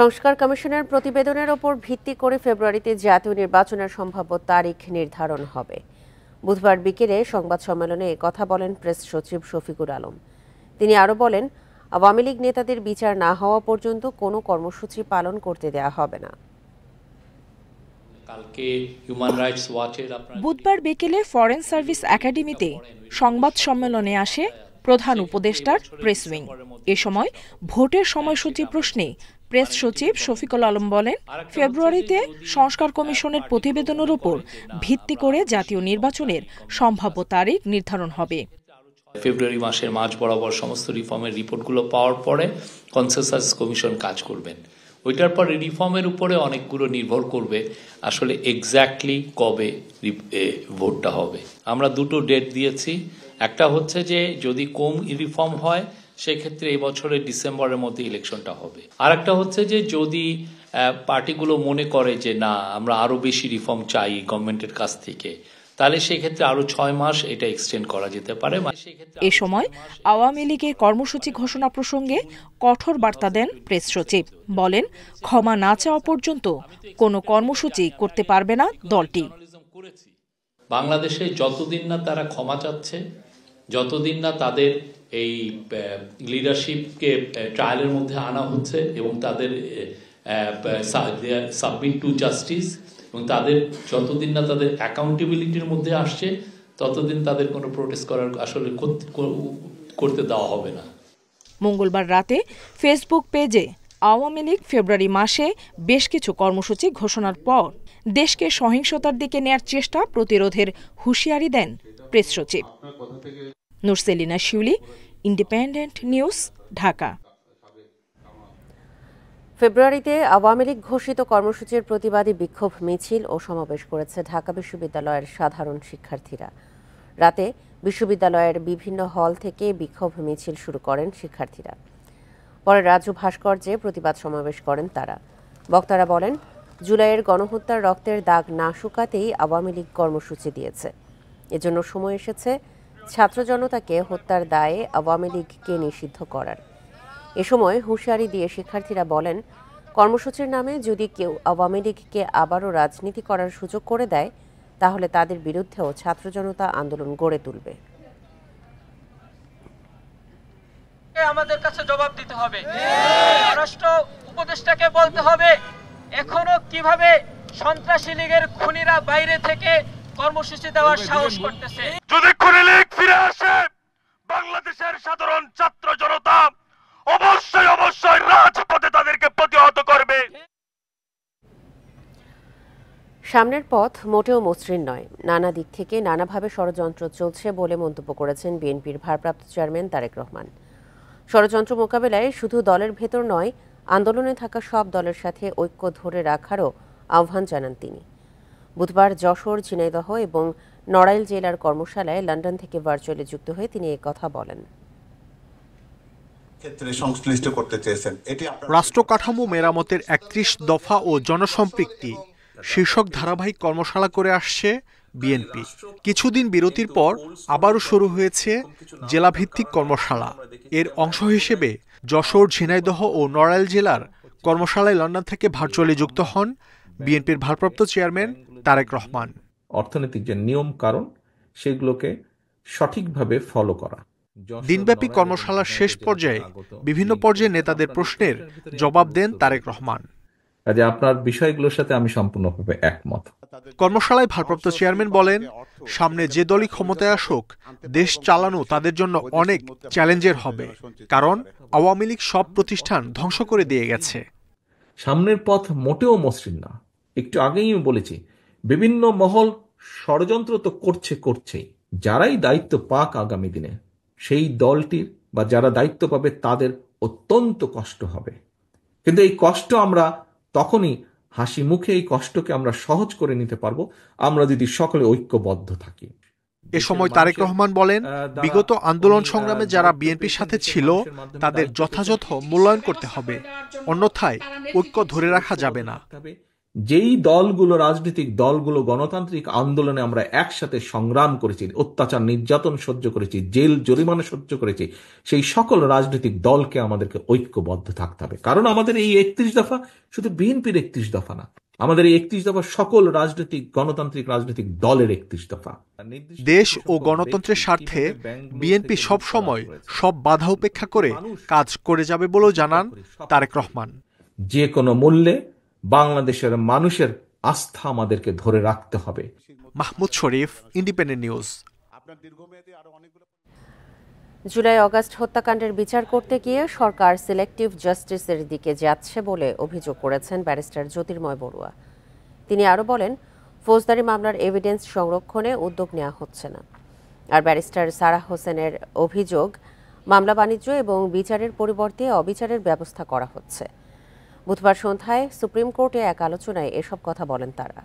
সংস্কার কমিশনের প্রতিবেদনের ওপর ভিত্তি করে ফেব্রুয়ারিতে জাতীয় নির্বাচনের সম্ভাব্য তারিখ নির্ধারণ হবে। বুধবার বিকেলে সংবাদ সম্মেলনে কথা বলেন প্রেস সচিব শফিকুল আলম। তিনি আরও বলেন, আওয়ামী লীগ নেতাদের বিচার না হওয়া পর্যন্ত কোনো কর্মসূচি পালন করতে দেওয়া হবে না। বুধবার বিকেলে ফরেন সার্ভিস একাডেমিতে সংবাদ সম্মেলনে আসে প্রধান উপদেষ্টার প্রেস উইং। এ সময় ভোটের সময়সূচি প্রশ্নে প্রেস সচিব শফিকুল আলম বলেন, ফেব্রুয়ারিতে সংস্কার কমিশনের প্রতিবেদনের উপর ভিত্তি করে জাতীয় নির্বাচনের সম্ভাব্য তারিখ নির্ধারণ হবে। ফেব্রুয়ারি মাসের মাঝ বরাবর সমস্ত রিফর্মের রিপোর্টগুলো পাওয়ার পরে কনসেনসাস কমিশন কাজ করবেন। ওইটার পরে রিফর্মের উপরে অনেকগুলো নির্ভর করবে আসলে এক্স্যাক্টলি কবে ভোটটা হবে। আমরা দুটো ডেট দিয়েছি। একটা হচ্ছে যে যদি কম রিফর্ম হয় সেক্ষেত্রে এই বছরের ডিসেম্বরের মধ্যে ইলেকশনটা হবে। আর একটা হচ্ছে যে যদি পার্টিগুলো মনে করে যে না আমরা আরো বেশি রিফর্ম চাই গভর্নমেন্টের কাছ থেকে, তাহলে সেক্ষেত্রে আরো 6 মাস এটা এক্সটেন্ড করা যেতে পারে। এ সময় আওয়ামী লীগের কর্মসূচি ঘোষণা প্রসঙ্গে কঠোর বার্তা দেন প্রেস সচিব। বলেন, ক্ষমা না চাওয়া পর্যন্ত কোনো কর্মসূচি করতে পারবে না দলটি। বাংলাদেশে যতদিন না তারা ক্ষমা চাচ্ছে, যতদিন না তাদের এই লিডারশিপকে ট্রায়ালের মধ্যে আনা হচ্ছে এবং তাদের সাবমিট টু জাস্টিস এবং তাদের যতদিন না তাদের অ্যাকাউন্টেবিলিটির মধ্যে আসছে ততদিন তাদের কোনো প্রোটেস্ট করার আসলে করতে দেওয়া হবে না। মঙ্গলবার রাতে ফেসবুক পেজে আওয়ামী লীগ ফেব্রুয়ারি মাসে বেশ কিছু কর্মসূচি ঘোষণার পর দেশকে সহিংসতার দিকে নেয়ার চেষ্টা প্রতিরোধের হুঁশিয়ারি দেন প্রেস সচিব। নুরসেলিনা শিউলি, ইন্ডিপেন্ডেন্ট নিউজ, ঢাকা। ফেব্রুয়ারিতে আওয়ামী লীগ ঘোষিত কর্মসূচির প্রতিবাদী বিক্ষোভ মিছিল ও সমাবেশ করেছে ঢাকা বিশ্ববিদ্যালয়ের সাধারণ শিক্ষার্থীরা। রাতে বিশ্ববিদ্যালয়ের বিভিন্ন হল থেকে বিক্ষোভ মিছিল শুরু করেন শিক্ষার্থীরা। পরে রাজু ভাস্কর্যে প্রতিবাদ সমাবেশ করেন তারা। বক্তারা বলেন, জুলাইয়ের গণহত্যার রক্তের দাগ না শুকাতেই আওয়ামী লীগ কর্মসূচি দিয়েছে। এজন্য সময় এসেছে ছাত্র জনতাকে হত্যার দায়ে আওয়ামী লীগকে নিষিদ্ধ করার। এ সময় হুঁশিয়ারি দিয়ে শিক্ষার্থীরা বলেন, কর্মসূচির নামে যদি কেউ আওয়ামী লীগকে আবারও রাজনীতি করার সুযোগ করে দেয় তাহলে তাদের বিরুদ্ধেও ছাত্র জনতা আন্দোলন গড়ে তুলবে। আমাদের কাছে জবাব দিতে হবে। রাষ্ট্র উপদেষ্টাকে বলতে হবে এখনো কিভাবে সন্ত্রাসী লীগের খুনিরা বাইরে থেকে কর্মসূচি দেওয়ার সাহস করতেছে। যদি খুনি লীগ ফিরে আসে, বাংলাদেশের সাধারণ ছাত্র জনতা অবশ্যই রাজপথে তাদেরকে প্রতিহত করবে। সামনের পথ মোটেও মসৃণ নয়। নানা দিক থেকে নানাভাবে ষড়যন্ত্র চলছে বলে মন্তব্য করেছেন বিএনপির ভারপ্রাপ্ত চেয়ারম্যান তারেক রহমান। ষড়যন্ত্র মোকাবেলায় শুধু দলের ভেতর নয়, আন্দোলনে থাকা সব দলের সাথে ঐক্য ধরে রাখারও আহ্বান জানান তিনি। বুধবার যশোর, ঝিনাইদহ এবং নড়াইল জেলার কর্মশালায় লন্ডন থেকে ভার্চুয়ালি যুক্ত হয়ে তিনি এই কথা বলেন। রাষ্ট্র কাঠামো মেরামতের ৩১ দফা ও জনসম্পৃক্তি শীর্ষক ধারাবাহিক কর্মশালা করে আসছে বিএনপি। কিছুদিন বিরতির পর আবারও শুরু হয়েছে জেলাভিত্তিক কর্মশালা। এর অংশ হিসেবে যশোর, ঝিনাইদহ ও নড়াইল জেলার কর্মশালায় লন্ডন থেকে ভার্চুয়ালি যুক্ত হন বিএনপির ভারপ্রাপ্ত চেয়ারম্যান তারেক রহমান। অর্থনৈতিক যে নিয়ম কারণ সেগুলোকে সঠিকভাবে ফলো করা। দিনব্যাপী কর্মশালার শেষ পর্যায়ে বিভিন্ন পর্যায়ে নেতাদের প্রশ্নের জবাব দেন তারেক রহমান। কাজে আপনার বিষয়গুলোর সাথে আমি সম্পূর্ণভাবে একমত। কর্মশালায় ভারপ্রাপ্ত চেয়ারম্যান বলেন, সামনে যে দলই ক্ষমতায় আসুক, দেশ চালানো তাদের জন্য অনেক চ্যালেঞ্জের হবে, কারণ আওয়ামী লীগ সব প্রতিষ্ঠান ধ্বংস করে দিয়ে গেছে। সামনের পথ মোটেও মসৃণ না। একটু আগেই আমি বলেছি, বিভিন্ন মহল ষড়যন্ত্র তো করছেই। যারাই দায়িত্ব পাক আগামী দিনে, সেই দলটির বা যারা দায়িত্ব পাবে তাদের অত্যন্ত কষ্ট হবে। কিন্তু এই কষ্ট আমরা তখনই হাসি মুখে এই কষ্টকে আমরা সহজ করে নিতে পারবো আমরা যদি সকলে ঐক্যবদ্ধ থাকি। এ সময় তারেক রহমান বলেন, বিগত আন্দোলন সংগ্রামে যারা বিএনপির সাথে ছিল তাদের যথাযথ মূল্যায়ন করতে হবে, অন্যথায় ঐক্য ধরে রাখা যাবে না। যেই দলগুলো, রাজনৈতিক দলগুলো গণতান্ত্রিক আন্দোলনে আমরা একসাথে সংগ্রাম করেছি, অত্যাচার নির্যাতন সহ্য করেছি, জেল জরিমানা সহ্য করেছি, সেই সকল রাজনৈতিক দলকে আমাদেরকে ঐক্যবদ্ধ থাকতে হবে। কারণ আমাদের এই 31 দফা শুধু বিএনপির 31 দফা না, আমাদের এই 31 দফা সকল রাজনৈতিক গণতান্ত্রিক রাজনৈতিক দলের 31 দফা। দেশ ও গণতন্ত্রের স্বার্থে বিএনপি সবসময় সব বাধা উপেক্ষা করে কাজ করে যাবে বলেও জানান তারেক রহমান। যে কোনো মূল্যে বাংলাদেশের মানুষের আস্থা আমাদেরকে ধরে রাখতে হবে। মাহমুদ শরীফ, ইন্ডিপেন্ডেন্ট নিউজ। জুলাই অগাস্ট হত্যাকাণ্ডের বিচার করতে গিয়ে সরকার সিলেক্টিভ জাস্টিসের দিকে যাচ্ছে বলে অভিযোগ করেছেন ব্যারিস্টার জ্যোতির্ময় বড়ুয়া। তিনি আরও বলেন, ফৌজদারি মামলার এভিডেন্স সংরক্ষণে উদ্যোগ নেওয়া হচ্ছে না। আর ব্যারিস্টার সারাহ হোসেনের অভিযোগ, মামলা বাণিজ্য এবং বিচারের পরিবর্তে অবিচারের ব্যবস্থা করা হচ্ছে। বুধবার সন্ধ্যায় সুপ্রিম কোর্টে এক আলোচনায় এসব কথা বলেন তারা।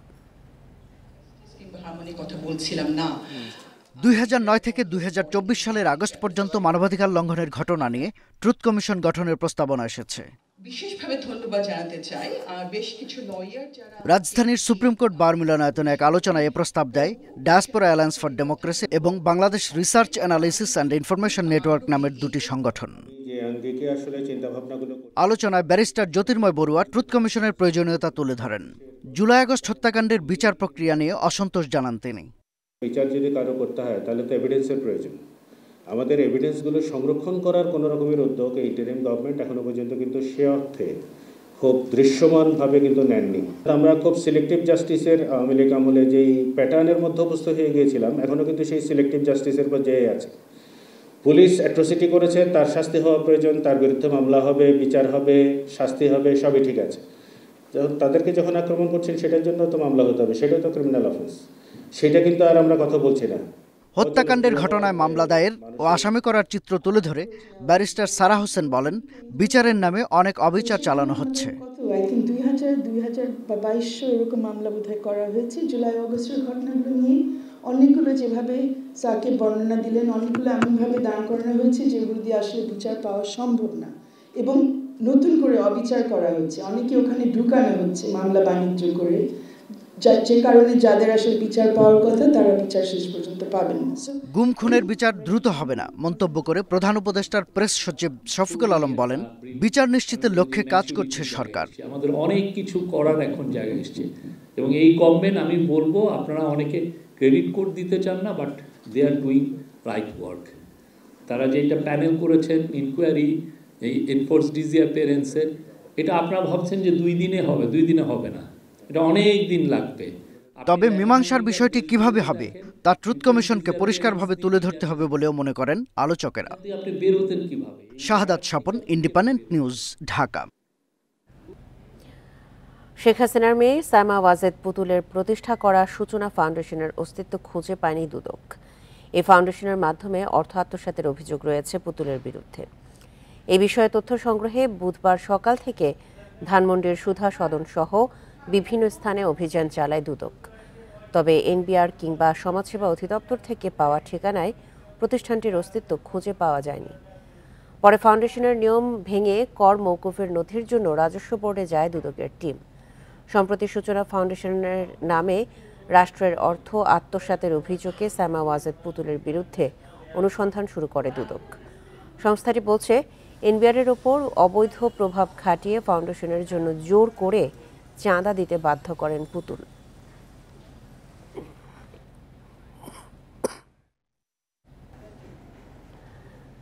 2009 থেকে 2024 সালের আগস্ট পর্যন্ত মানবাধিকার লঙ্ঘনের ঘটনা নিয়ে ট্রুথ কমিশন গঠনের প্রস্তাবনা এসেছে। বিশেষভাবে ধন্যবাদ জানাতে চাই বেশ কিছু লয়ার যারা রাজধানীর সুপ্রিম কোর্ট বার মিলনায়তনে এক আলোচনায় এ প্রস্তাব দেয় ডায়াসপোরা অ্যালায়েন্স ফর ডেমোক্রেসি এবং Bangladesh research analysis and information network নামের দুটি সংগঠন। আলোচনায় ব্যারিস্টার জ্যোতির্ময় বড়ুয়া ট্রুথ কমিশনের প্রয়োজনীয়তা তুলে ধরেন। জুলাই আগস্ট হত্যাকাণ্ডের বিচার প্রক্রিয়া নিয়ে অসন্তোষ জানান তিনি। বিচার যদি কারো করতে হয় তাহলে তো এভিডেন্সের প্রয়োজন। আমাদের এভিডেন্সগুলো সংরক্ষণ করার কোনো রকমের উদ্যোগ এই ইন্টারিম গভর্নমেন্ট এখনো পর্যন্ত কিন্তু সে অর্থে খুব দৃশ্যমানভাবে কিন্তু নেননি। আমরা খুব সিলেক্টিভ জাস্টিসের আওয়ামী লীগ আমলে যেই প্যাটার্নের মধ্যে অভ্যস্ত হয়ে গিয়েছিলাম, এখনও কিন্তু সেই সিলেক্টিভ জাস্টিসের পর্যায়ে আছে। পুলিশ অ্যাট্রোসিটি করেছে, তার শাস্তি হওয়া প্রয়োজন, তার বিরুদ্ধে মামলা হবে, বিচার হবে, শাস্তি হবে, সবই ঠিক আছে। তাদেরকে যখন আক্রমণ করছেন সেটার জন্য তো মামলা হতে হবে, সেটাও তো ক্রিমিনাল অফেন্স। সেটা কিন্তু আর আমরা কথা বলছি না। হত্যাকাণ্ডের ঘটনায় মামলা দায়ের ও আসামি করার চিত্র তুলে ধরে ব্যারিস্টার সারাহ হোসেন বলেন, বিচারের নামে অনেক অবিচার চালানো হচ্ছে। 2200 এরকম মামলা বোধহয় করা হয়েছে জুলাই অগস্টের ঘটনাগুলো নিয়ে। অনেকগুলো যেভাবে সাকিব বর্ণনা দিলেন, অনেকগুলো এমনভাবে দান করানো হয়েছে যেগুলো দিয়ে আসলে বিচার পাওয়া সম্ভব না, এবং নতুন করে অবিচার করা হচ্ছে। অনেকে ওখানে ঢুকানো হচ্ছে মামলা বাণিজ্য করে, যে কারণে যাদের আসলে বিচার পাওয়ার কথা তারা বিচার শেষ পর্যন্ত পাবেন না। গুম খুনের বিচার দ্রুত হবে না মন্তব্য করে প্রধান উপদেষ্টার প্রেস সচিব শফিকুল আলম বলেন, বিচার নিশ্চিতের লক্ষ্যে কাজ করছে সরকার। আমাদের অনেক কিছু করার এখন জায়গা এসছে, এবং এই গভর্নমেন্ট, আমি বলবো, আপনারা অনেকে ক্রেডিট কোড দিতে চান না, but they are doing right work. তারা যেটা প্যানেল করেছেন, ইনকোয়ারি, এই এনফোর্স ডিসঅ্যাপিয়ারেন্সের, এটা আপনারা ভাবছেন যে 2 দিনে হবে, 2 দিনে হবে না, এটা অনেক দিন লাগবে। তবে মীমাংসার বিষয়টি কিভাবে হবে তা ট্রুথ কমিশনকে পরিষ্কারভাবে তুলে ধরতে হবে বলেও মনে করেন আলোচকেরা। আপনি বের হতেন কিভাবে? শাহাদাত স্বপন, ইন্ডিপেন্ডেন্ট নিউজ, ঢাকা। শেখ হাসিনার মেয়ে সায়মা ওয়াজেদ পুতুলের প্রতিষ্ঠা করা সূচনা ফাউন্ডেশনের অস্তিত্ব খুঁজে পায়নি দুদক। এই ফাউন্ডেশনের মাধ্যমে অর্থ আত্মসাতের অভিযোগ রয়েছে পুতুলের বিরুদ্ধে। এই বিষয়ে তথ্য সংগ্রহে বুধবার সকাল থেকে ধানমন্ডির সুধা সদন সহ বিভিন্ন স্থানে অভিযান চালায় দুদক। তবে এনবিআর কিংবা সমাজসেবা অধিদপ্তর থেকে পাওয়া ঠিকানায় প্রতিষ্ঠানটির অস্তিত্ব খুঁজে পাওয়া যায়নি। পরে ফাউন্ডেশনের নিয়ম ভেঙে কর মওকুফের নথির জন্য রাজস্ব বোর্ডে যায় দুদকের টিম। সম্প্রতি সূচনা ফাউন্ডেশনের নামে রাষ্ট্রের অর্থ আত্মসাতের অভিযোগে সায়মা ওয়াজেদ পুতুলের বিরুদ্ধে অনুসন্ধান শুরু করে দুদক। সংস্থাটি বলছে, এনবিআরের ওপর অবৈধ প্রভাব খাটিয়ে ফাউন্ডেশনের জন্য জোর করে চাঁদা দিতে বাধ্য করেন পুতুল।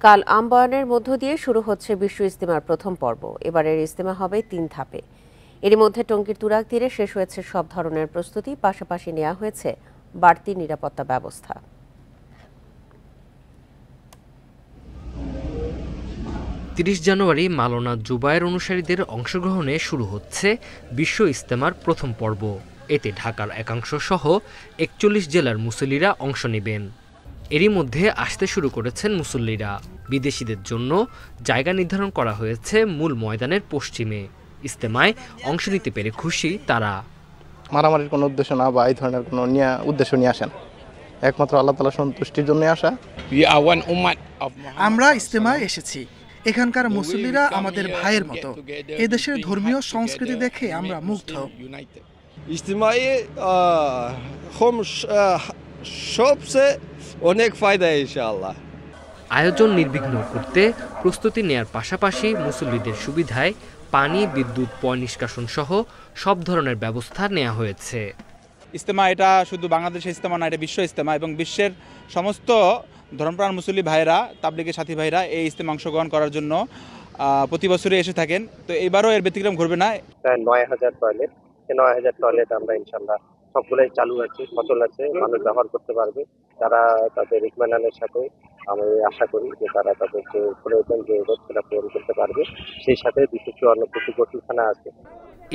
কাল আমবায়নের মধ্য দিয়ে শুরু হচ্ছে বিশ্ব ইজতেমার প্রথম পর্ব। এবারের ইজতেমা হবে 3 ধাপে। এরই মধ্যে টঙ্গীর তুরাগ তীরে শেষ হয়েছে সব ধরনের প্রস্তুতি, পাশাপাশি নেওয়া হয়েছে বাড়তি নিরাপত্তা ব্যবস্থা। 30 জানুয়ারি মাওলানা জুবায়ের অনুসারীদের অংশগ্রহণে শুরু হচ্ছে বিশ্ব ইজতেমার প্রথম পর্ব। এতে ঢাকার একাংশ সহ 41 জেলার মুসল্লিরা অংশ নেবেন। এরই মধ্যে আসতে শুরু করেছেন মুসল্লিরা। বিদেশিদের জন্য জায়গা নির্ধারণ করা হয়েছে মূল ময়দানের পশ্চিমে। ইজতেমায় অংশ নিতে পেরে খুশি তারা। মারামারির কোনো উদ্দেশ্য না বা এই ধরনের কোনো উদ্দেশ্য নিয়ে আসেন, একমাত্র আল্লাহ তাআলার সন্তুষ্টির জন্য আসা। আমরা ইজতেমায় এসেছি, এখানকার মুসল্লিরা আমাদের ভাইয়ের মতো। এদেশের ধর্মীয় সংস্কৃতি দেখে আমরা মুগ্ধ। ইজতিমাই সবচেয়ে অনেক ফায়দা ইনশাআল্লাহ। আয়োজন নির্বিঘ্ন করতে প্রস্তুতি নেয়ার পাশাপাশি মুসল্লিদের সুবিধায় পানি, বিদ্যুৎ, পয় নিষ্কাশন সহ সব ধরনের ব্যবস্থা নেওয়া হয়েছে। ইজতেমা এটা শুধু বাংলাদেশের ইজতেমা না, এটা বিশ্ব ইজতেমা এবং বিশ্বের সমস্ত ধর্মপ্রাণ মুসল্লি ভাইরা, তাবলিগের সাথী ভাইরা এই ইজতেমা অংশগ্রহণ করার জন্য প্রতি বছরই এসে থাকেন। তো এবারও এর ব্যতিক্রম ঘটবে না। প্রায় ৯,০০০ টয়লেট, ৯,০০০ টয়লেট আমরা ইনশাল্লাহ সবগুলোই চালু আছে, সচল আছে, মানুষ ব্যবহার করতে পারবে। তারা তাদের ইতমানানের সাথে আমি আশা করি যে তারা তাদের যে প্রয়োজন যে সেটা পূরণ করতে পারবে। সেই সাথে ২৫৪টি গোসলখানা আছে।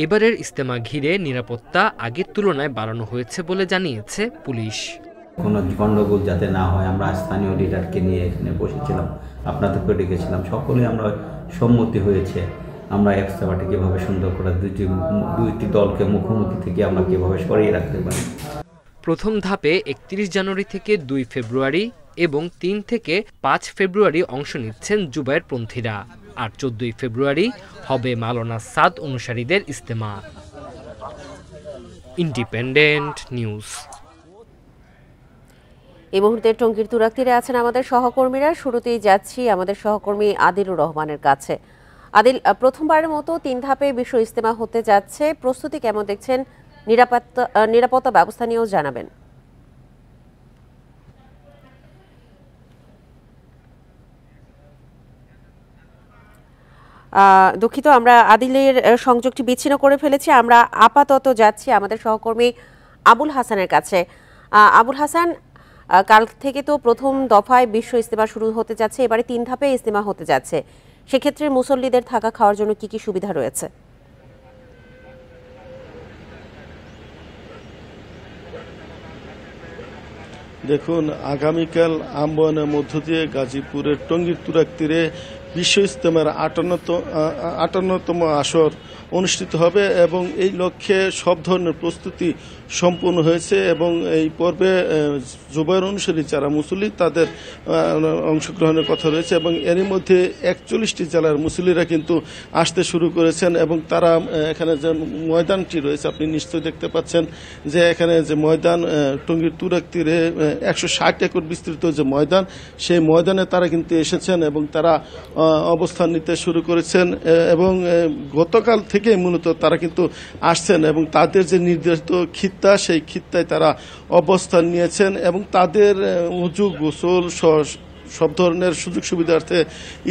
এবারের ইজতেমা ঘিরে নিরাপত্তা আগের তুলনায় বাড়ানো হয়েছে বলে জানিয়েছে পুলিশ। কোনো গণ্ডগোল যাতে না হয়, আমরা স্থানীয় লিডারকে নিয়ে এখানে বসেছিলাম, আপনাদেরকে ডেকেছিলাম, সকলে আমরা সম্মতি হয়েছে আমরা ইজতেমাটি কীভাবে সুন্দর করে দুইটি দলকে মুখোমুখি থেকে আমরা কীভাবে সরিয়ে রাখতে পারি। প্রথম ধাপে ৩১ জানুয়ারি থেকে ২ ফেব্রুয়ারি এবং ৩ থেকে ৫ ফেব্রুয়ারি অংশ নিচ্ছেন জুবায়েরপন্থীরা, আর ১৪ ফেব্রুয়ারি হবে মাওলানা সাদ অনুসারীদের ইজতেমা। Independent news. এই মুহূর্তে টঙ্গীর তুরাগ তীরে আছেন আমাদের সহকর্মীরা। শুরুতেই যাচ্ছি আমাদের সহকর্মী আদিলুর রহমানের কাছে। আদিল, প্রথমবারের মতো ৩ ধাপে বিশ্ব ইজতেমা হতে যাচ্ছে, প্রস্তুতি কেমন দেখছেন? নিরাপত্তা ব্যবস্থা নিয়েও জানাবেন। দুঃখিত, আমরা আদিলের সংযোগটি বিচ্ছিন্ন করে ফেলেছি। আমরা আপাতত যাচ্ছি আমাদের সহকর্মী আবুল হাসানের কাছে। আবুল হাসান, কাল থেকে তো প্রথম দফায় বিশ্ব ইজতেমা শুরু হতে যাচ্ছে, এবারে ৩ ধাপে ইজতেমা হতে যাচ্ছে, সেক্ষেত্রে মুসল্লিদের থাকা খাওয়ার জন্য কি কি সুবিধা রয়েছে? দেখুন, আগামীকাল আম্বানের মধ্য দিয়ে গাজীপুরের টঙ্গীর তুরাগ তীরে বিশ্ব ইজতেমার ৫৮তম আসর অনুষ্ঠিত হবে এবং এই লক্ষ্যে সব ধরনের প্রস্তুতি সম্পূর্ণ হয়েছে এবং এই পর্বে জুবায়ের অনুসারী যারা মুসল্লি তাদের অংশগ্রহণের কথা রয়েছে এবং এরই মধ্যে ৪১টি জেলার মুসল্লিরা কিন্তু আসতে শুরু করেছেন এবং তারা এখানে যে ময়দানটি রয়েছে আপনি নিশ্চয়ই দেখতে পাচ্ছেন যে এখানে যে ময়দান টঙ্গীর তুরাগ তীরে ১৬০ একর বিস্তৃত যে ময়দান, সেই ময়দানে তারা কিন্তু এসেছেন এবং তারা অবস্থান নিতে শুরু করেছেন এবং গতকাল থেকে মূলত তারা কিন্তু আসছেন এবং তাদের যে নির্ধারিত খিত্তা, সেই খিত্তায় তারা অবস্থান নিয়েছেন এবং তাদের উযু, গোসল সব ধরনের সুযোগ সুবিধার্থে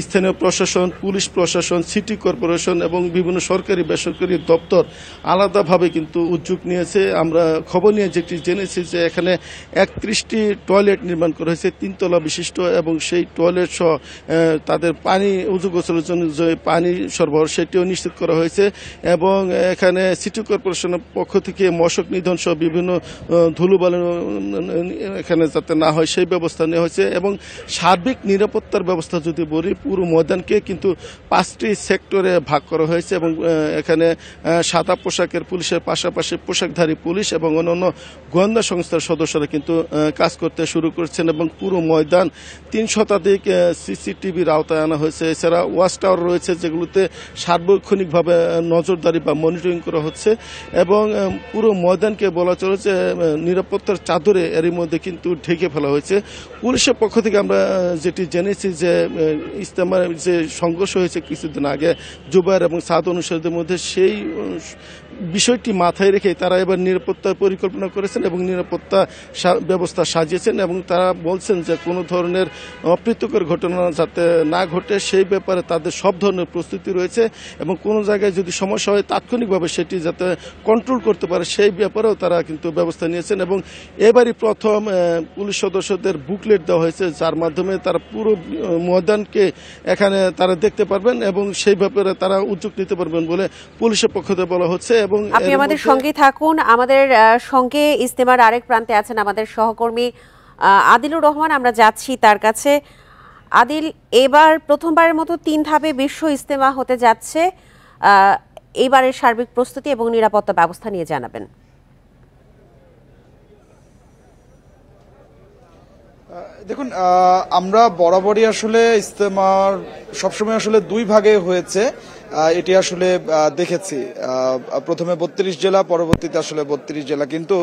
স্থানীয় প্রশাসন, পুলিশ প্রশাসন, সিটি কর্পোরেশন এবং বিভিন্ন সরকারি বেসরকারি দপ্তর আলাদাভাবে কিন্তু উদ্যোগ নিয়েছে। আমরা খবর নিয়ে যেটি জেনেছি যে এখানে ৩১টি টয়লেট নির্মাণ করা হয়েছে, ৩ তলা বিশিষ্ট এবং সেই টয়লেট সহ তাদের পানি, উযু গোসলের জন্য যে পানি সরবরাহ সেটিও নিশ্চিত করা হয়েছে এবং এখানে সিটি কর্পোরেশনের পক্ষ থেকে মশক নিধন সহ বিভিন্ন ধুলোবালি এখানে যাতে না হয় সেই ব্যবস্থা নেওয়া হয়েছে এবং সার্বিক নিরাপত্তার ব্যবস্থা যদি বলি, পুরো ময়দানকে কিন্তু 5টি সেক্টরে ভাগ করা হয়েছে এবং এখানে সাদা পোশাকের পুলিশের পাশাপাশি পোশাকধারী পুলিশ এবং অন্যান্য গোয়েন্দা সংস্থার সদস্যরা কিন্তু কাজ করতে শুরু করেছেন এবং পুরো ময়দান ৩ শতাধিক সিসিটিভির আওতায় আনা হয়েছে। এছাড়া ওয়াচ টাওয়ার রয়েছে যেগুলোতে সার্বক্ষণিকভাবে নজরদারি বা মনিটরিং করা হচ্ছে এবং পুরো ময়দানকে বলা চলে যে নিরাপত্তার চাদরে এরই মধ্যে কিন্তু ঢেকে ফেলা হয়েছে। পুলিশের পক্ষ থেকে আমরা যেটি জেনেছি যে ইজতেমার যে সংঘর্ষ হয়েছে কিছুদিন আগে জুবায়ের এবং সাদ অনুসারীদের মধ্যে, সেই বিষয়টি মাথায় রেখে তারা এবার নিরাপত্তার পরিকল্পনা করেছেন এবং নিরাপত্তা ব্যবস্থা সাজিয়েছেন এবং তারা বলছেন যে কোনো ধরনের অপ্রীতিকর ঘটনা যাতে না ঘটে সেই ব্যাপারে তাদের সব ধরনের প্রস্তুতি রয়েছে এবং কোনো জায়গায় যদি সমস্যা হয় তাৎক্ষণিকভাবে সেটি যাতে কন্ট্রোল করতে পারে সেই ব্যাপারেও তারা কিন্তু ব্যবস্থা নিয়েছেন এবং এবারই প্রথম পুলিশ সদস্যদের বুকলেট দেওয়া হয়েছে যার মাধ্যমে তারা পুরো ময়দানকে এখানে তারা দেখতে পারবেন এবং সেই ব্যাপারে তারা উদ্যোগ নিতে পারবেন বলে পুলিশের পক্ষ থেকে বলা হচ্ছে। এবং আপনি আমাদের সঙ্গে থাকুন। আমাদের সঙ্গে ইজতেমার আরেক প্রান্তে আছেন আমাদের সহকর্মী আদিলুর রহমান, আমরা যাচ্ছি তার কাছে। আদিল, এবার প্রথমবারের মতো 3 ধাপে বিশ্ব ইজতেমা হতে যাচ্ছে, এইবারের সার্বিক প্রস্তুতি এবং নিরাপত্তা ব্যবস্থা নিয়ে জানাবেন। দেখুন, আমরা বরাবরই আসলে ইজতেমার সবসময় আসলে দুই ভাগে হয়েছে এটি আসলে দেখেছি। প্রথমে 32 জেলা, পরবর্তীতে আসলে 32 জেলা, কিন্তু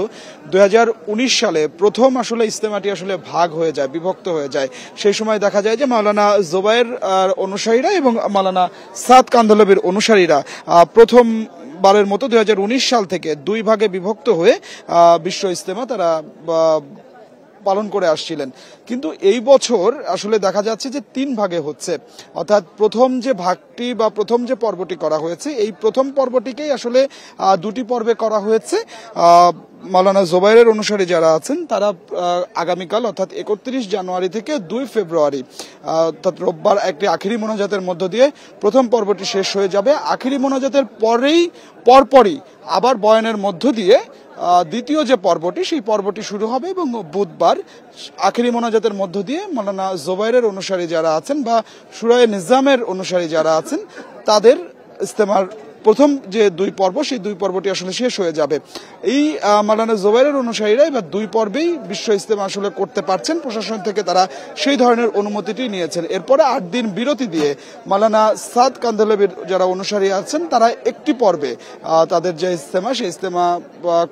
2019 সালে প্রথম আসলে ইজতেমাটি আসলে ভাগ হয়ে যায়, বিভক্ত হয়ে যায়। সেই সময় দেখা যায় যে মাওলানা জোবায়ের অনুসারীরা এবং মাওলানা সাদ কান্ধলভির অনুসারীরা প্রথম বারের মতো 2019 সাল থেকে দুই ভাগে বিভক্ত হয়ে বিশ্ব ইজতেমা তারা পালন করে আসছিলেন। কিন্তু এই বছর আসলে দেখা যাচ্ছে যে 3 ভাগে হচ্ছে, অর্থাৎ প্রথম যে ভাগটি বা প্রথম যে পর্বটি করা হয়েছে, এই প্রথম পর্বটিকেই আসলে দুটি পর্বে করা হয়েছে। মাওলানা জোবায়ের অনুসারী যারা আছেন তারা আগামীকাল অর্থাৎ 31 জানুয়ারি থেকে 2 ফেব্রুয়ারি অর্থাৎ রোববার একটি আখিরি মোনাজাতের মধ্য দিয়ে প্রথম পর্বটি শেষ হয়ে যাবে। আখিরি মোনাজাতের পরপরই আবার বয়ানের মধ্য দিয়ে দ্বিতীয় যে পর্বটি, সেই পর্বটি শুরু হবে এবং বুধবার আখিরি মোনাজাতের মধ্য দিয়ে মাওলানা জোবায়ের অনুসারী যারা আছেন বা শুরায়ে নিজামের অনুসারী যারা আছেন তাদের ইজতেমার প্রথম যে 2 পর্ব, সেই 2 পর্বটি আসলে শেষ হয়ে যাবে। এই মাওলানা জোবায়ের অনুসারীরা এবার 2 পর্বেই বিশ্ব ইজতেমা আসলে করতে পারছেন। প্রশাসন থেকে তারা সেই ধরনের অনুমতিটি নিয়েছেন। এরপরে 8 দিন বিরতি দিয়ে মাওলানা সাদ কান্ধলভির যারা অনুসারী আছেন তারা একটি পর্বে তাদের যে ইজতেমা, সেই ইজতেমা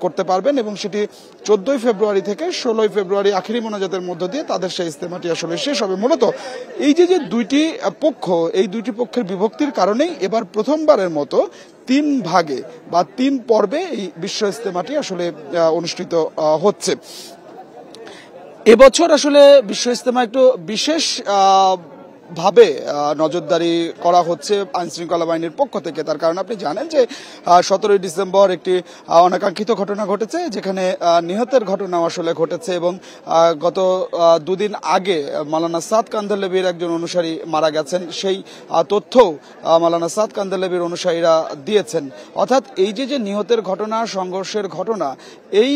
করতে পারবেন এবং সেটি 14 ফেব্রুয়ারি থেকে 16 ফেব্রুয়ারি আখিরি মোনাজাতের মধ্য দিয়ে তাদের সেই ইজতেমাটি আসলে শেষ হবে। মূলত এই যে দুইটি পক্ষ, এই দুইটি পক্ষের বিভক্তির কারণেই এবার প্রথমবারের মতো 3 ভাগে বা 3 পর্বে এই বিশ্ব ইজতেমাটি আসলে অনুষ্ঠিত হচ্ছে। এবছর আসলে বিশ্ব ইজতেমা একটু বিশেষ ভাবে নজরদারি করা হচ্ছে আইন শৃঙ্খলা বাহিনীর পক্ষ থেকে। তার কারণ আপনি জানেন যে 17 ডিসেম্বর একটি অনাকাঙ্ক্ষিত ঘটনা ঘটেছে, যেখানে নিহতের ঘটনা আসলে ঘটেছে এবং গত 2 দিন আগে মাওলানা সাদ কান্ধলভির একজন অনুসারী মারা গেছেন। সেই তথ্য মাওলানা সাদ কান্ধলভির অনুসারীরা দিয়েছেন। অর্থাৎ এই যে নিহতের ঘটনা, সংঘর্ষের ঘটনা, এই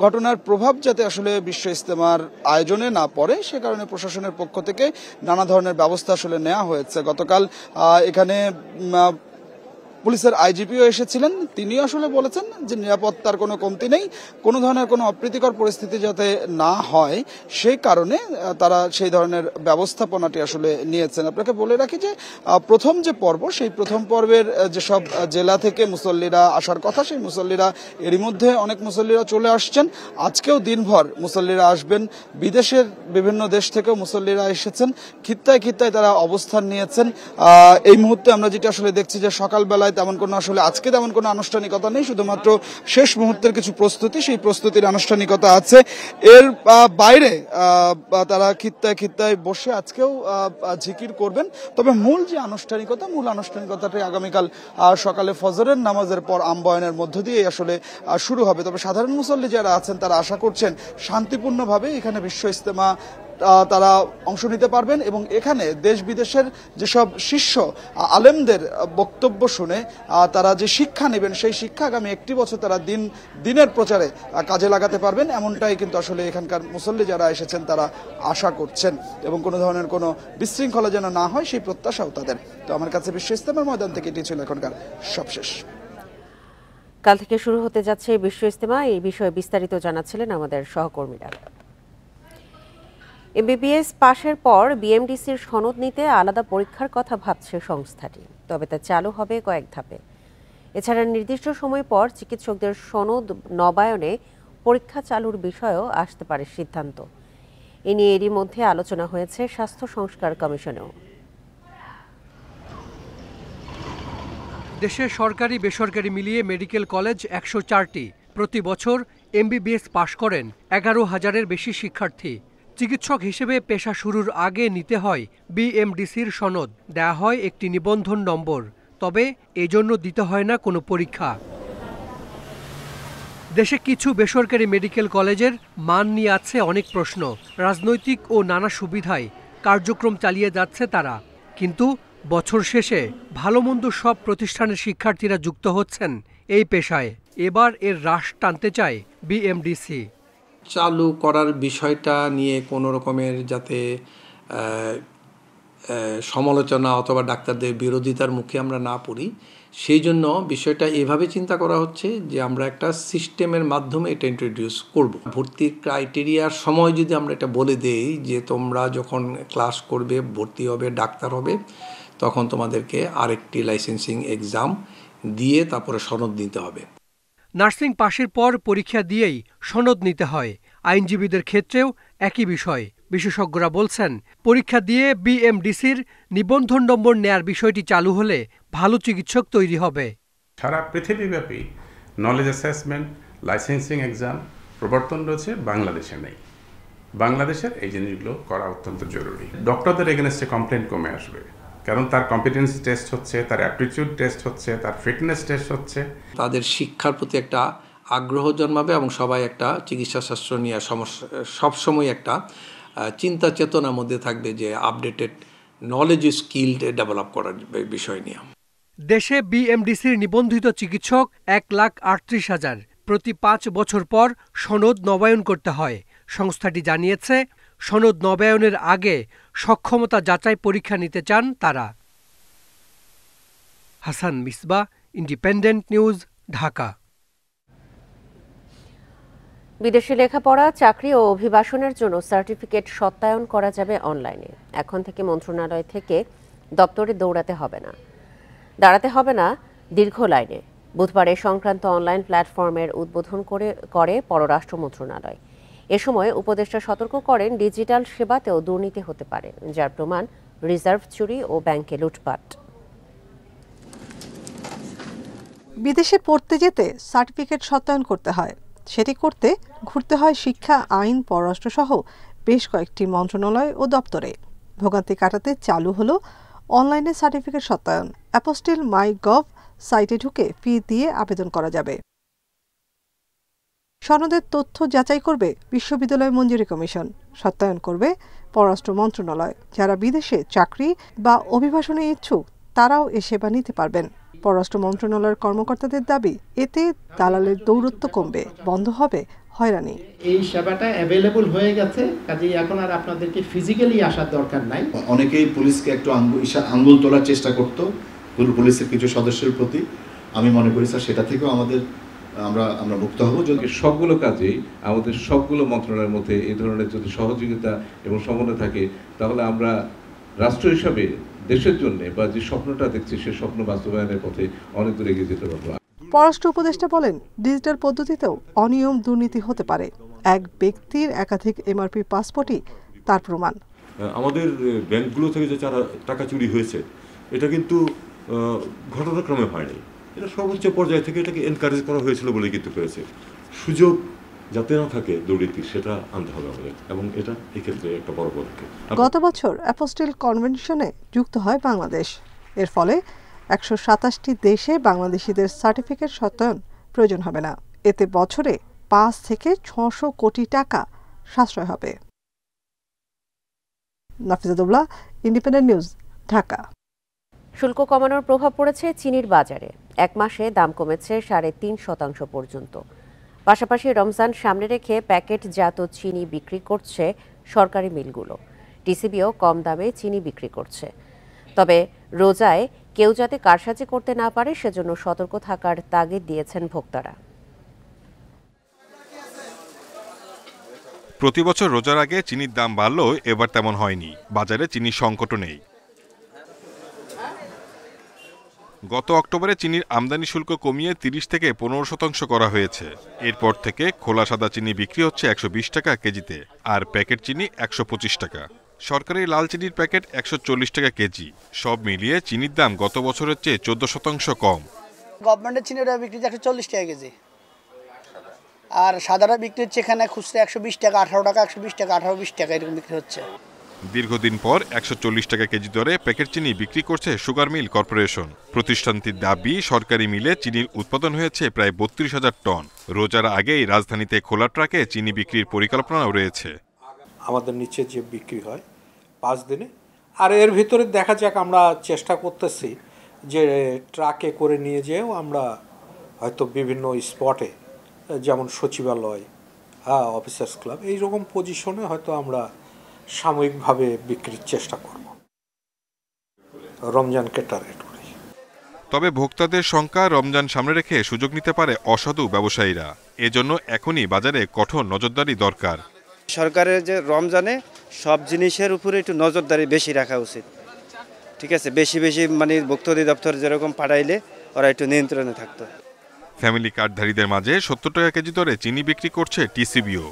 ঘটনার প্রভাব যাতে আসলে বিশ্ব ইজতেমার আয়োজনে না পড়ে, সে কারণে প্রশাসনের পক্ষ থেকে নানা ধরনের ব্যবস্থা আসলে নেওয়া হয়েছে। গতকাল এখানে পুলিশের আইজিপিও এসেছিলেন, তিনিও আসলে বলেছেন যে নিরাপত্তার কোনো কমতি নেই, কোনো ধরনের কোনো অপ্রীতিকর পরিস্থিতি যাতে না হয় সেই কারণে তারা সেই ধরনের ব্যবস্থাপনাটি আসলে নিয়েছেন। আপনাকে বলে রাখি যে প্রথম যে পর্ব, সেই প্রথম পর্বের যেসব জেলা থেকে মুসল্লিরা আসার কথা, সেই মুসল্লিরা এরই মধ্যে অনেক মুসল্লিরা চলে আসছেন। আজকেও দিনভর মুসল্লিরা আসবেন, বিদেশের বিভিন্ন দেশ থেকেও মুসল্লিরা এসেছেন, খিত্তায় খিত্তায় তারা অবস্থান নিয়েছেন। এই মুহূর্তে আমরা যেটা আসলে দেখছি যে সকালবেলায় তেমন কোনো আসলে আজকে তেমন কোনো আনুষ্ঠানিকতা নেই, শুধুমাত্র শেষ মুহূর্তের কিছু প্রস্তুতি, সেই প্রস্তুতির আনুষ্ঠানিকতা আছে। এর বাইরে তারা খিত্তায় খিত্তায় বসে আজকেও জিকির করবেন। তবে মূল যে আনুষ্ঠানিকতা, মূল আনুষ্ঠানিকতাটি আগামীকাল সকালে ফজরের নামাজের পর আমবয়ানের মধ্য দিয়ে আসলে শুরু হবে। তবে সাধারণ মুসল্লি যারা আছেন তারা আশা করছেন শান্তিপূর্ণভাবে এখানে বিশ্ব ইজতেমা তারা অংশ নিতে পারবেন এবং এখানে দেশ বিদেশের যেসব শীর্ষ আলেমদের বক্তব্য শুনে তারা যে শিক্ষা নেবেন, সেই শিক্ষা আগামী 1 বছর তারা দিনের প্রচারে কাজে লাগাতে পারবেন, এমনটাই কিন্তু আসলে এখানকার মুসল্লি যারা এসেছেন তারা আশা করছেন এবং কোনো ধরনের কোনো বিশৃঙ্খলা যেন না হয় সেই প্রত্যাশাও তাদের। তো আমার কাছে বিশ্ব ইজতেমার ময়দান থেকে এটি ছিল এখনকার সবশেষ। কাল থেকে শুরু হতে যাচ্ছে বিশ্ব ইজতেমা, এই বিষয়ে বিস্তারিত জানাচ্ছিলেন আমাদের সহকর্মীরা। এমবিবিএস পাশের পর বিএমডিসির সনদ নিতে আলাদা পরীক্ষার কথা ভাবছে সংস্থাটি, তবে তা চালু হবে কয়েক ধাপে। এছাড়া নির্দিষ্ট সময় পর চিকিৎসকদের সনদ নবায়নে পরীক্ষা চালুর বিষয়েও আসতে পারে সিদ্ধান্ত। এ নিয়ে এরই মধ্যে আলোচনা হয়েছে স্বাস্থ্য সংস্কার কমিশনেও। দেশে সরকারি বেসরকারি মিলিয়ে মেডিকেল কলেজ 104টি। প্রতি বছর এমবিবিএস পাশ করেন 11,000-এর বেশি শিক্ষার্থী। চিকিৎসক হিসেবে পেশা শুরুর আগে নিতে হয় বিএমডিসির সনদ, দেয়া হয় একটি নিবন্ধন নম্বর, তবে এজন্য দিতে হয় না কোনো পরীক্ষা। দেশে কিছু বেসরকারি মেডিকেল কলেজের মান নিয়ে আছে অনেক প্রশ্ন। রাজনৈতিক ও নানা সুবিধায় কার্যক্রম চালিয়ে যাচ্ছে তারা, কিন্তু বছর শেষে ভালোমন্দ সব প্রতিষ্ঠানের শিক্ষার্থীরা যুক্ত হচ্ছেন এই পেশায়। এবার এর হ্রাস টানতে চায় বিএমডিসি। চালু করার বিষয়টা নিয়ে কোনো রকমের যাতে সমালোচনা অথবা ডাক্তারদের বিরোধিতার মুখে আমরা না পড়ি, সেই জন্য বিষয়টা এভাবে চিন্তা করা হচ্ছে যে আমরা একটা সিস্টেমের মাধ্যমে এটা ইন্ট্রোডিউস করব। ভর্তির ক্রাইটেরিয়ার সময় যদি আমরা এটা বলে দেই যে তোমরা যখন ক্লাস করবে, ভর্তি হবে, ডাক্তার হবে, তখন তোমাদেরকে আরেকটি লাইসেন্সিং এক্সাম দিয়ে তারপরে সনদ নিতে হবে। নার্সিং পাশের পর পরীক্ষা দিয়েই সনদ নিতে হয়। আইনজীবীদের ক্ষেত্রেও একই বিষয়। বিশেষজ্ঞরা বলছেন, পরীক্ষা দিয়ে বিএমডিসির নিবন্ধন নম্বর নেয়ার বিষয়টি চালু হলে ভালো চিকিৎসক তৈরি হবে। সারা পৃথিবীব্যাপী নলেজ অ্যাসেসমেন্ট, লাইসেন্সিং এক্সাম প্রবর্তন রয়েছে, বাংলাদেশে নেই। বাংলাদেশের এই জিনিসগুলো করা অত্যন্ত জরুরি। ডক্টরদের এগেনস্টে কমপ্লেন কমে আসবে, কারণ তার কম্পিটেন্সি টেস্ট হচ্ছে, তার অ্যাপটিটিউড টেস্ট হচ্ছে, তার ফিটনেস টেস্ট হচ্ছে। তাদের শিক্ষার প্রতি একটা আগ্রহ জন্মাবে এবং সবাই একটা চিকিৎসা শাস্ত্র নিয়ে সবসময় একটা চিন্তা চেতনার মধ্যে থাকবে যে আপডেটেড নলেজ স্কিল ডেভেলপ করার বিষয় নিয়ে। দেশে বিএমডিসির নিবন্ধিত চিকিৎসক 1,38,000। প্রতি 5 বছর পর সনদ নবায়ন করতে হয়। সংস্থাটি জানিয়েছে, সনদ নবায়নের আগে সক্ষমতা যাচাই পরীক্ষা নিতে চান তারা। Hasan Misbah, independent News, Dhaka. বিদেশে লেখাপড়া, চাকরি ও অভিবাসনের জন্য সার্টিফিকেট সত্যায়ন করা যাবে অনলাইনে। এখন থেকে মন্ত্রণালয় থেকে দপ্তরে দাঁড়াতে হবে না দীর্ঘ লাইনে। বুধবার এ সংক্রান্ত অনলাইন প্ল্যাটফর্মের উদ্বোধন করে পররাষ্ট্র মন্ত্রণালয়। এ সময় উপদেষ্টা সতর্ক করেন, ডিজিটাল সেবাতেও দুর্নীতি হতে পারে, যার প্রমাণ রিজার্ভ চুরি ও ব্যাংকে লুটপাট। বিদেশে পড়তে যেতে সার্টিফিকেট সত্যায়ন করতে হয়। সেটি করতে ঘুরতে হয় শিক্ষা, আইন, পররাষ্ট্রসহ বেশ কয়েকটি মন্ত্রণালয় ও দপ্তরে। ভোগান্তি কাটাতে চালু হলো অনলাইনে সার্টিফিকেট সত্যায়ন। অ্যাপোস্টিল মাই গভ সাইটে ঢুকে ফি দিয়ে আবেদন করা যাবে। সনদের তথ্য যাচাই করবে বিশ্ববিদ্যালয় মঞ্জুরি কমিশন, সত্যায়ন করবে পররাষ্ট্র মন্ত্রণালয়। যারা বিদেশে চাকরি বা অভিবাসনে ইচ্ছুক তারাও এ সেবা নিতে পারবেন। পররাষ্ট্র মন্ত্রণালয়ের কর্মকর্তাদের দাবি, এতে দালালের দৌরত্ব কমবে, বন্ধ হবে হয়রানি। এই সেবাটা অ্যাভেলেবল হয়ে গেছে, কাজেই এখন আর আপনাদেরকে ফিজিক্যালি আসার দরকার নাই। অনেকেই পুলিশকে একটু আঙ্গুল তোলার চেষ্টা করতো পুলিশের কিছু সদস্যের প্রতি। আমি মনে করি স্যার সেটা থেকেও আমরা মুক্ত হব। যদি সবগুলো কাজেই আমাদের সবগুলো মন্ত্রণালয়ের মধ্যে এই ধরনের যদি সহযোগিতা এবং সমন্বয় থাকে, তাহলে আমরা রাষ্ট্র হিসাবে দেশের জন্য বা যে স্বপ্নটা দেখছি সে স্বপ্ন বাস্তবায়নের পথে অনেক দূর এগিয়ে যেতে পারবো। পররাষ্ট্র উপদেষ্টা বলেন, ডিজিটাল পদ্ধতিতেও অনিয়ম, দুর্নীতি হতে পারে। এক ব্যক্তির একাধিক এমআরপি পাসপোর্টই তার প্রমাণ। আমাদের ব্যাংকগুলো থেকে যে টাকা চুরি হয়েছে, এটা কিন্তু ঘটনাক্রমে হয়নি। এটা সর্বোচ্চ পর্যায় থেকে এটাকে এনকারেজ করা হয়েছিল বলে কিন্তু করেছে। সুযোগ যাতে না থাকে দুর্নীতি, সেটা আনতে হবে আমাদের, এবং এটা এক্ষেত্রে একটা বড় পদক্ষেপ। গত বছর অ্যাপোস্টিল কনভেনশনে যুক্ত হয় বাংলাদেশ। এর ফলে 127টি দেশে বাংলাদেশিদের সার্টিফিকেট সত্যায়ন প্রয়োজন হবে না। এতে বছরে 5 থেকে 600 কোটি টাকা সাশ্রয় হবে। নাফিজাতুল্লাহ, ইন্ডিপেন্ডেন্ট নিউজ, ঢাকা। শুল্ক কমানোর প্রভাব পড়েছে চিনির বাজারে। এক মাসে দাম কমেছে 3.5% পর্যন্ত। পাশাপাশি রমজান সামনে রেখে প্যাকেটজাত চিনি বিক্রি করছে সরকারি মিলগুলো। টিসিবিও কম দামে চিনি বিক্রি করছে। তবে রোজায় কেউ যাতে কারসাজি করতে না পারে সেজন্য সতর্ক থাকার তাগিদ দিয়েছেন ভোক্তারা। প্রতি বছর রোজার আগে চিনির দাম বাড়লেও এবার তেমন হয়নি। বাজারে চিনির সংকটও নেই। গত অক্টোবরে চিনির আমদানি শুল্ক কমিয়ে 30 থেকে 15% করা হয়েছে। এরপর থেকে খোলা সাদা চিনি বিক্রি হচ্ছে 120 টাকা কেজিতে, আর প্যাকেট চিনি 125 টাকা। সরকারি লাল চিনির প্যাকেট 140 টাকা কেজি। সব মিলিয়ে চিনির দাম গত বছরের চেয়ে 14% কম। গভর্নমেন্টের চিনিটা বিক্রি 140 টাকা কেজি, আর সাদাটা বিক্রি হচ্ছে এখানে খুচরা 120 টাকা, 18 টাকা, 120 টাকা, 18-20 টাকা এরকম বিক্রি হচ্ছে। দীর্ঘদিন পর 140 টাকা কেজি দরে প্যাকেট চিনি বিক্রি করছে সুগার মিল কর্পোরেশন। প্রতিষ্ঠানটির দাবি, সরকারি মিলে চিনির উৎপাদন হয়েছে প্রায় 32,000 টন। রোজার আগেই রাজধানীতে খোলা ট্রাকে চিনি বিক্রির পরিকল্পনাও রয়েছে। আমাদের নিচে যে বিক্রি হয় 5 দিনে, আর এর ভিতরে দেখা যাক, আমরা চেষ্টা করতেছি যে ট্রাকে করে নিয়ে যেও আমরা হয়তো বিভিন্ন স্পটে, যেমন সচিবালয়, অফিসার্স ক্লাব, এইরকম পজিশনে হয়তো আমরা সাময়িকভাবে বিক্রির চেষ্টা করব। রমজানকে টার্গেট করি। তবে ভোক্তাদের শঙ্কা রমজান সামনে রেখে সুযোগ নিতে পারে অসাধু ব্যবসায়ীরা। এজন্য এখনই বাজারে কঠোর নজরদারি দরকার। সরকারের যে রমজানে সব জিনিসের উপরে একটু নজরদারি বেশি রাখা উচিত। ঠিক আছে, বেশি বেশি মানে ভোক্তা অধিদপ্তর যেরকম পাঠাইলে ওরা একটু নিয়ন্ত্রণে থাকতো। ফ্যামিলি কার্ডধারীদের মাঝে 70 টাকা কেজি দরে চিনি বিক্রি করছে টিসিবিও।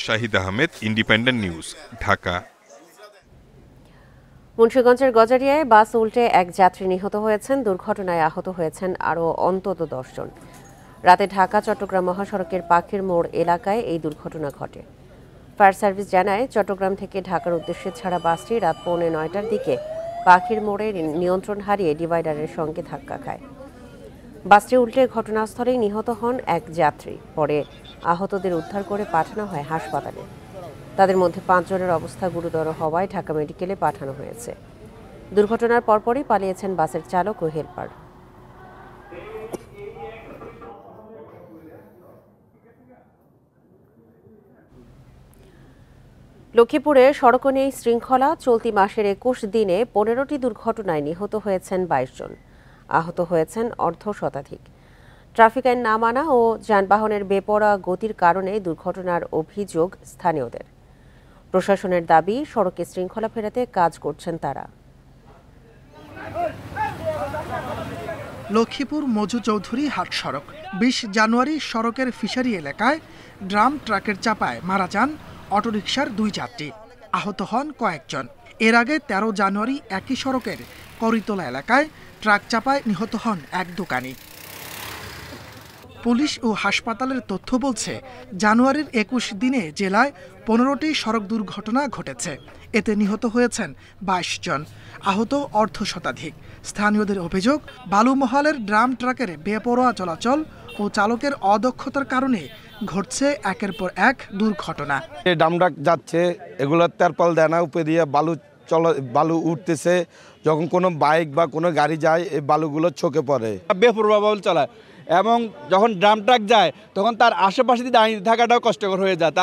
Shahid Ahmed, Independent News, Dhaka. মুন্সিগঞ্জের গজারিয়ায় বাস উল্টে এক যাত্রী নিহত হয়েছেন। দুর্ঘটনায় আহত হয়েছেন আরও অন্তত 10 জন। রাতে ঢাকা চট্টগ্রাম মহাসড়কের পাখির মোড় এলাকায় এই দুর্ঘটনা ঘটে। ফায়ার সার্ভিস জানায়, চট্টগ্রাম থেকে ঢাকার উদ্দেশ্যে ছাড়া বাসটি রাত 8:45টার দিকে পাখির মোড়ে নিয়ন্ত্রণ হারিয়ে ডিভাইডারের সঙ্গে ধাক্কা খায়। বাসটি উল্টে ঘটনাস্থলেই নিহত হন এক যাত্রী। পরে আহতদের উদ্ধার করে পাঠানো হয় হাসপাতালে। তাদের মধ্যে 5 জনের অবস্থা গুরুতর হওয়ায় ঢাকা মেডিকেলে পাঠানো হয়েছে। দুর্ঘটনার পরপরই পালিয়েছেন বাসের চালক ও হেলপার। লক্ষ্মীপুরে সড়ক নেই শৃঙ্খলা। চলতি মাসের 21 দিনে 15টি দুর্ঘটনায় নিহত হয়েছেন 22 জন, আহত হয়েছেন অর্ধশতাধিক। ট্রাফিক আইন না মানা ও যানবাহনের বেপরোয়া গতির কারণে দুর্ঘটনার অভিযোগ স্থানীয়দের। প্রশাসনের দাবি, সড়কে শৃঙ্খলা ফেরাতে কাজ করছেন তারা। লক্ষ্মীপুর মজু চৌধুরী হাট সড়ক 20 জানুয়ারি সড়কের ফিশারি এলাকায় ড্রাম ট্রাকের চাপায় মারা যান অটোরিকশার 2 যাত্রী, আহত হন কয়েকজন। এর আগে 13 জানুয়ারি একই সড়কের করিতলা এলাকায় ট্রাক চাপায় নিহত হন এক দোকানি। পুলিশ ও হাসপাতালের তথ্য বলছে, জানুয়ারির 21 দিনে জেলায় 15টি সড়ক দুর্ঘটনা ঘটেছে। এতে নিহত হয়েছেন 22 জন, আহত অর্ধশতাধিক। স্থানীয়দের অভিযোগ, বালুমহালের ড্রাম ট্রাকের বেপরোয়া চলাচল ও চালকের অদক্ষতার কারণে ঘটছে একের পর এক দুর্ঘটনা। ড্রাম ট্রাক যাচ্ছে, এগুলো তেরপাল দেয় না, উপরে দিয়ে বালু উঠতেছে। যখন কোনো বাইক বা কোনো গাড়ি যায়, এই বালুগুলো চোখে পড়ে। বেপরোয়াভাবে চালায় এবং যখন ড্রাম ট্রাক যায় তখন তার আশেপাশে দিয়ে দাঁড়িয়ে থাকাটাও কষ্টকর হয়ে যায়।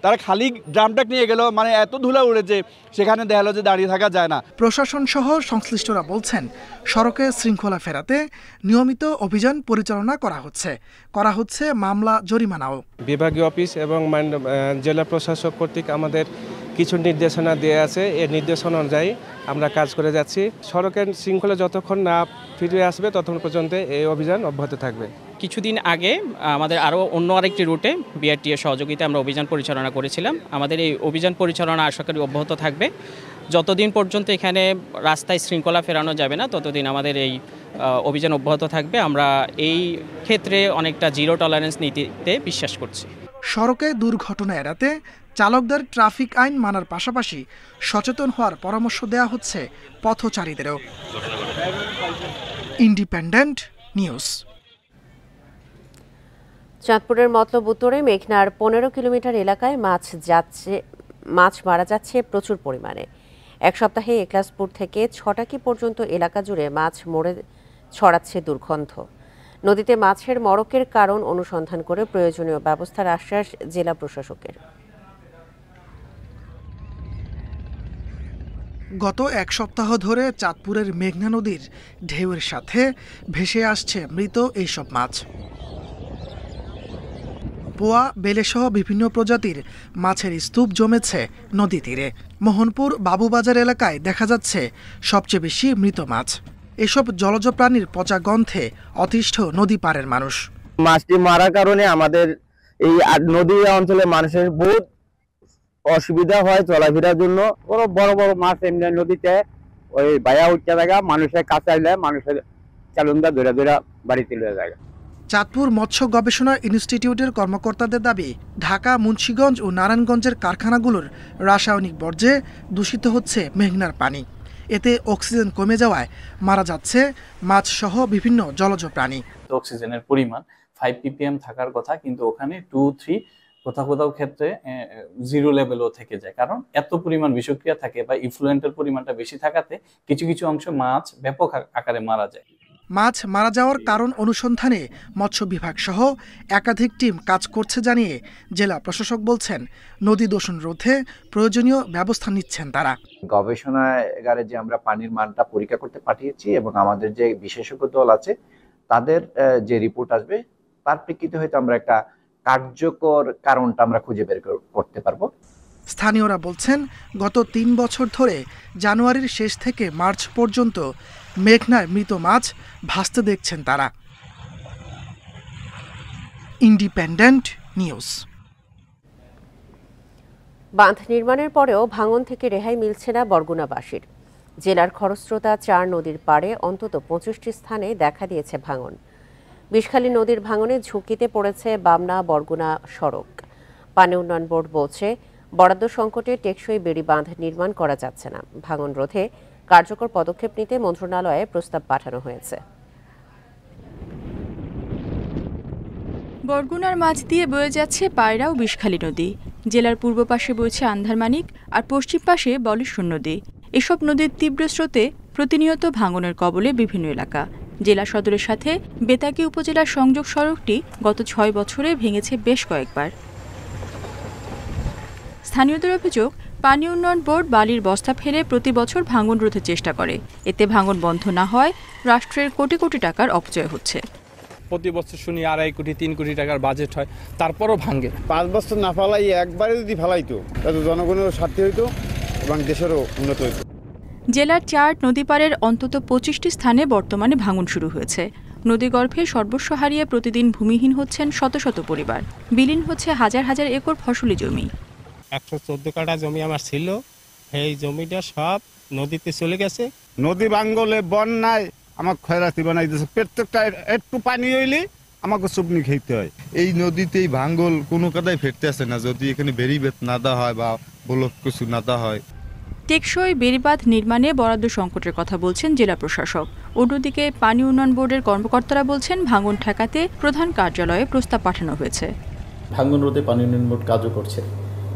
তারা খালি ড্রাম ট্রাক নিয়ে গেল, মানে এত ধুলা উড়েছে সেখানে দেখা গেল যে দাঁড়িয়ে থাকা যায় না। প্রশাসন সহ সংশ্লিষ্টরা বলছেন, সড়কে শৃঙ্খলা ফেরাতে নিয়মিত অভিযান পরিচালনা করা হচ্ছে মামলা জরিমানাও। বিভাগীয় অফিস এবং জেলা প্রশাসক কর্তৃক আমাদের কিছু নির্দেশনা দেওয়া আছে। এই নির্দেশনা অনুযায়ী আমরা কাজ করে যাচ্ছি। সড়কের শৃঙ্খলা যতক্ষণ না ফিরে আসবে ততক্ষণ পর্যন্ত এই অভিযান অব্যাহত থাকবে। কিছুদিন আগে আমাদের আরও অন্য আরেকটি রুটে বিআরটি এর সহযোগিতায় আমরা অভিযান পরিচালনা করেছিলাম। আমাদের এই অভিযান পরিচালনা আশা করি অব্যাহত থাকবে। যতদিন পর্যন্ত এখানে রাস্তায় শৃঙ্খলা ফেরানো যাবে না ততদিন আমাদের এই অভিযান অব্যাহত থাকবে। আমরা এই ক্ষেত্রে অনেকটা জিরো টলারেন্স নীতিতে বিশ্বাস করছি। সড়কে দুর্ঘটনা এড়াতে চালকদের ট্রাফিক আইন মানার পাশাপাশি সচেতন হওয়ার পরামর্শ দেওয়া হচ্ছে পথচারীদেরও। Independent news. চাঁদপুরের মতলব উত্তরে মেঘনার 15 কিলোমিটার এলাকায় মাছ মারা যাচ্ছে প্রচুর পরিমাণে। এক সপ্তাহে একলাসপুর থেকে ছটাকি পর্যন্ত এলাকা জুড়ে মাছ মরে ছড়াচ্ছে দুর্গন্ধ। নদীতে মাছের মড়কের কারণ অনুসন্ধান করে প্রয়োজনীয় ব্যবস্থার আশ্বাস জেলা প্রশাসকের। গত এক সপ্তাহ ধরে চাঁদপুরের মেঘনা নদীর ঢেউয়ের সাথে ভেসে আসছে মৃত এইসব মাছ। পোয়া, বেলেসহ বিভিন্ন প্রজাতির মাছের স্তূপ জমেছে নদী তীরে। মোহনপুর বাবুবাজার এলাকায় দেখা যাচ্ছে সবচেয়ে বেশি মৃত মাছ। এসব জলজ প্রাণীর পচা গন্ধে অতিষ্ঠ নদী পাড়ের মানুষ। মাছটি মারার কারণে আমাদের এই নদী অঞ্চলে মানুষের বহুত অসুবিধা হয় চলাফেরার জন্য। বড় বড় মাছ এমনি নদীতে ওই ভাইয়া উঠতে জায়গা, মানুষের কাছে আসলে মানুষের চালুন্দা ধরে বাড়িতে লয়ে যায়। চাঁদপুর মৎস্য গবেষণা ইনস্টিটিউটের কর্মকর্তাদের দাবি, ঢাকা, মুন্সিগঞ্জ ও নারায়ণগঞ্জের কারখানাগুলোর রাসায়নিক বর্জ্যে দূষিত হচ্ছে মেঘনার পানি। এতে অক্সিজেন কমে যাওয়ায় মারা যাচ্ছে মাছ সহ বিভিন্ন জলজ প্রাণী। অক্সিজেনের পরিমাণ 5 ppm থাকার কথা, কিন্তু ওখানে 2-3, কোথাও ক্ষেত্রে 0 লেভেলও থেকে যায়। কারণ এত পরিমাণ বিষক্রিয়া থাকে বা ইফ্লুয়েন্টের পরিমাণটা বেশি থাকাতে কিছু অংশ মাছ ব্যাপক আকারে মারা যায়। মাছ মারা যাওয়ার কারণ অনুসন্ধানে মৎস্য বিভাগ সহ একাধিক টিম কাজ করছে জানিয়ে জেলা প্রশাসক বলছেন, নদী দূষণ রোধে প্রয়োজনীয় ব্যবস্থা নিচ্ছেন তারা। গবেষণাগারে যে আমরা পানির মানটা পরীক্ষা করতে পাঠিয়েছি এবং আমাদের যে বিশেষজ্ঞ দল আছে তাদের যে রিপোর্ট আসবে তার প্রেক্ষিতে হয়তো আমরা একটা কার্যকর কারণটা আমরা খুঁজে বের করতে পারবো। স্থানীয়রা বলছেন, গত ৩ বছর ধরে জানুয়ারির শেষ থেকে মার্চ পর্যন্ত মেঘনায় মৃত মাছ ভাসতে দেখছেন তারা। Independent news. বাঁধ নির্মাণের পরেও ভাঙন থেকে রেহাই মিলছে না বরগুনাবাসীর। জেলার খরস্রোতা ৪ নদীর পাড়ে অন্তত ২৫টি স্থানে দেখা দিয়েছে ভাঙন। বিষখালী নদীর ভাঙনে ঝুঁকিতে পড়েছে বামনা বরগুনা সড়ক। পানি উন্নয়ন বোর্ড বলছে, বরাদ্দ সংকটে টেকসই বেড়ি বাঁধ নির্মাণ করা যাচ্ছে না। ভাঙন রোধে কার্যকর পদক্ষেপ নিতে মন্ত্রণালয়ে প্রস্তাব পাঠানো হয়েছে। বরগুনার মাঝ দিয়ে বয়ে যাচ্ছে পায়রা ও বিষখালী নদী। জেলার পূর্ব পাশে বইছে আন্ধারমানিক আর পশ্চিম পাশে বলেশ্বর নদী। এসব নদীর তীব্র স্রোতে প্রতিনিয়ত ভাঙনের কবলে বিভিন্ন এলাকা। জেলা সদরের সাথে বেতাগী উপজেলার সংযোগ সড়কটি গত ৬ বছরে ভেঙেছে বেশ কয়েকবার। স্থানীয়দের অভিযোগ, পানি উন্নয়ন বোর্ড বালির বস্তা ফেলে প্রতি বছর ভাঙন রোধের চেষ্টা করে। এতে ভাঙন বন্ধ না হয় রাষ্ট্রের কোটি কোটি টাকার অপচয় হচ্ছে। প্রতি বছর শুনি ২.৫ কোটি ৩ কোটি টাকার বাজেট হয়, তারপরও ভাঙে। ৫ বছর না ফালাই একবারে যদি ফালাইতো তাহলে জনগণেরও স্বার্থে হইতো এবং দেশেরও উন্নত হইতো। জেলার ৪ নদীপাড়ের অন্তত ২৫টি স্থানে বর্তমানে ভাঙন শুরু হয়েছে। নদীগর্ভে সর্বস্ব হারিয়ে প্রতিদিন ভূমিহীন হচ্ছেন শত শত পরিবার। বিলীন হচ্ছে হাজার হাজার একর ফসলি জমি। ১১৪ কাঠা জমি আমার ছিল, এই জমিটা সব নদীতে চলে গেছে। নদী ভাঙ্গলে বন্যায় আমার ক্ষয়রাতি বানাই দিয়েছে। প্রত্যেকটা একটু পানি হইলে আমাকে চুপনি খেতে হয়। এই নদীতেই ভাঙ্গল কোনো কাদায় ফেরতে আসে না, যদি এখানে বেড়িবাঁধ না দেওয়া হয় বা ব্লক কিছু না দেওয়া হয়। টেকসই বেড়িবাঁধ নির্মাণে বরাদ্দ সংকটের কথা বলছেন জেলা প্রশাসক। অন্যদিকে পানি উন্নয়ন বোর্ডের কর্মকর্তারা বলছেন, ভাঙন ঠেকাতে প্রধান কার্যালয়ে প্রস্তাব পাঠানো হয়েছে। ভাঙন রোধে পানি উন্নয়ন বোর্ড কাজও করছে,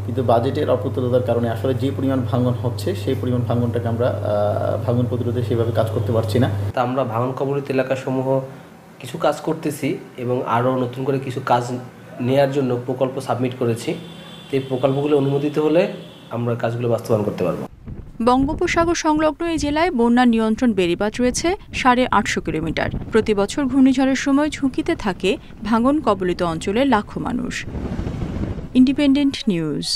কিন্তু বাজেটের অপ্রতুলতার কারণে আসলে যে পরিমাণ ভাঙন হচ্ছে সেই পরিমাণ ভাঙনটাকে আমরা ভাঙন প্রতিরোধে সেভাবে কাজ করতে পারছি না। তা আমরা ভাঙন কবলিত এলাকাসমূহ কিছু কাজ করতেছি এবং আরও নতুন করে কিছু কাজ নেয়ার জন্য প্রকল্প সাবমিট করেছি। এই প্রকল্পগুলো অনুমোদিত হলে আমরা কাজগুলো বাস্তবায়ন করতে পারবো। বঙ্গোপসাগর সংলগ্ন এই জেলায় বন্যা নিয়ন্ত্রণ বেড়িবাঁধ রয়েছে 850 কিলোমিটার। প্রতি বছর ঘূর্ণিঝড়ের সময় ঝুঁকিতে থাকে ভাঙন কবলিত অঞ্চলের লাখো মানুষ। Independent news.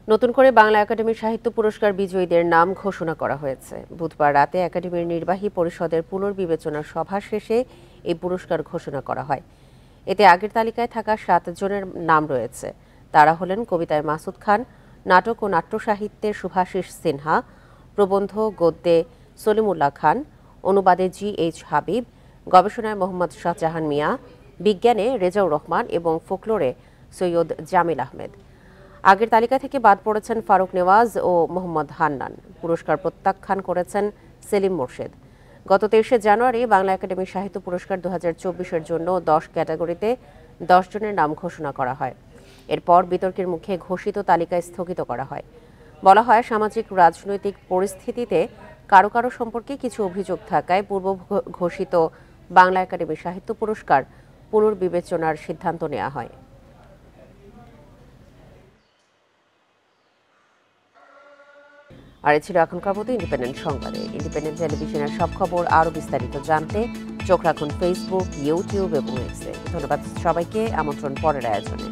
নতুন করে বাংলা একাডেমি সাহিত্য পুরস্কার বিজয়ীদের নাম ঘোষণা করা হয়েছে। বুধবার রাতে একাডেমির নির্বাহী পরিষদের পুনর্বিবেচনা সভা শেষে এই পুরস্কার ঘোষণা করা হয়। এতে আগের তালিকায় থাকা 7 জনের নাম রয়েছে। তারা হলেন কবিতায় মাসুদ খান, নাটক ও নাট্য সাহিত্যে শুভাশিস সিনহা, প্রবন্ধ গদ্যে সলিমুল্লাহ খান, অনুবাদে GH হাবিব, গবেষণায় মোহাম্মদ শাহজাহান মিয়া, বিজ্ঞানে রেজাউর রহমান এবং ফোকলোরে সৈয়দ জামিল আহমেদ। আগের তালিকা থেকে বাদ পড়েছেন ফারুক নেওয়াজ ও মোহাম্মদ হান্নান। পুরস্কার প্রত্যাখ্যান করেছেন সেলিম মোর্শেদ। গত 23শে জানুয়ারি বাংলা একাডেমি সাহিত্য পুরস্কার 2024-এর জন্য 10 ক্যাটাগরিতে 10 জনের নাম ঘোষণা করা হয়। এরপর বিতর্কের মুখে ঘোষিত তালিকায় স্থগিত করা হয়। বলা হয়, সামাজিক রাজনৈতিক পরিস্থিতিতে কারো কারো সম্পর্কে কিছু অভিযোগ থাকায় পূর্ব ঘোষিত বাংলা একাডেমি সাহিত্য পুরস্কার পুনর্বিবেচনার সিদ্ধান্ত নেওয়া হয়। আর এ ছিল এখনকার মতো ইন্ডিপেন্ডেন্ট সংবাদে। ইন্ডিপেন্ডেন্ট টেলিভিশনের সব খবর আরও বিস্তারিত জানতে চোখ রাখুন ফেসবুক, ইউটিউব এবং এক্সে। ধন্যবাদ সবাইকে। আমন্ত্রণ পরের আয়োজনে।